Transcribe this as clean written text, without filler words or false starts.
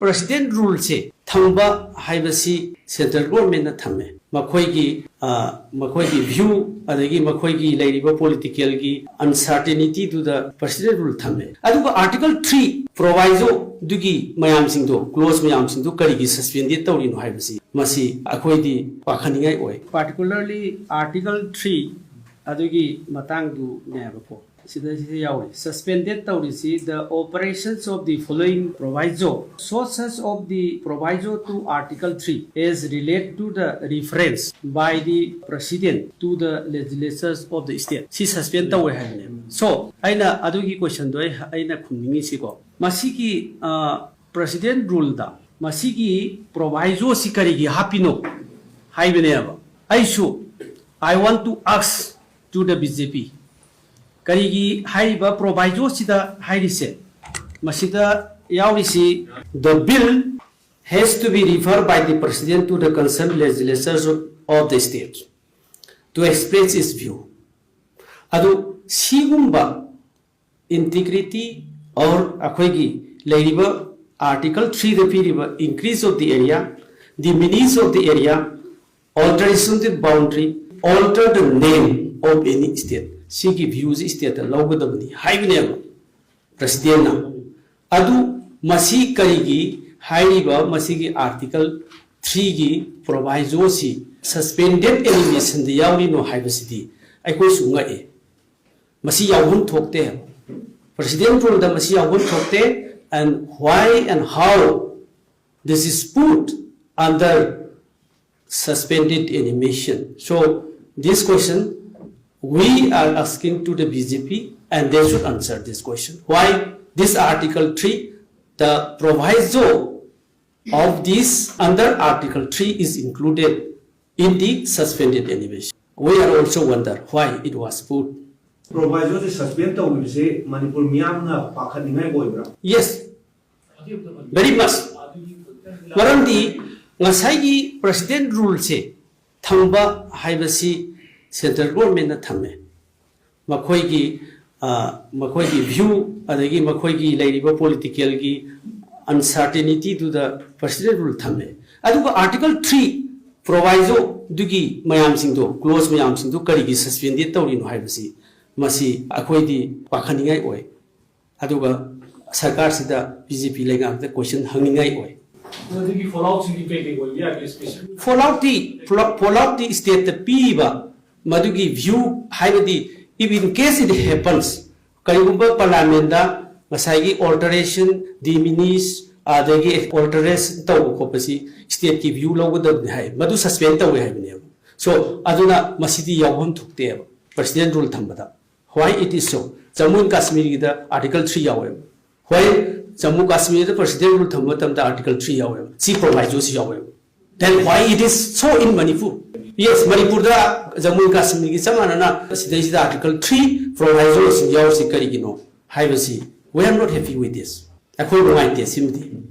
President rule se thamba haibasi central government na thamme makhoi gi view adagi makhoi gi lairiba political gi uncertainty to the president rule thamme aduga article 3 proviso dugi mayam sing do clause mayam sing do kari gi suspended tawri no haibasi masi akhoi di pakhaningai oi particularly article 3 adugi matang du nebako suspended the operations of the following proviso. Sources of the proviso to Article 3 is related to the reference by the President to the legislatures of the state. She suspended so aina adugi question do aina khumningi siko masiki President rule da masiki proviso sikari gi hapino haibene I want to ask to the BJP Karigi Haiba proviso sida Hairise Masida Yaurisi. The bill has to be referred by the President to the concerned legislatures of the state to express its view. Adu Sigumba integrity or Akwegi Ladiba Article 3 the period increase of the area, diminution of the area, alteration of the boundary, alter the name of any state. Sigi views state logadabni haibne president na adu masi karigi haiba masigi article 3 gi proviso si suspended animation the yawi no haibasidi aikoi sunga e masi yawun thokte president rule da masi yawun thokte and why and how this is put under suspended animation. So this question we are asking to the BJP and they should answer this question. Why this Article 3, the proviso of this under Article 3 is included in the suspended animation. We are also wonder why it was put. Proviso is suspended will say Manipur Myanmar Pakhaningai Boybra. Yes, very much. Marandi Ngasai President rule say Thamba Haibasi Central government na thamme makhoi gi view adagi makhoi gi lairiba political gi uncertainty to the president rule thamme aduga article 3 proviso dugi mayam sing do clause mayam sing do kari gi suspended tawri no haibasi masi akhoi di pakhaningai oi aduga sarkar sida BJP lenga the question hangingai oi fallout the state the piba Madugi view Haibadi, if in case it happens, Karibumba Palamenda, Masagi alteration, diminish, the alteration to copasi, state give you logo the high, Madu suspend we have never. So Aduna Masidi Yawon took there, President rule Tambada. Why it is so? Jammu and Kashmir the Article 3 Yawem. Why Jammu Kashmir the President rule Tambatam the Article 3 Yawem, see provisos Yawem. Then why it is so in Manipur? Yes, Manipur da Jammu and Kashmir is the Article 3 provisos Yaosikari. We are not happy with this. I call my testimony.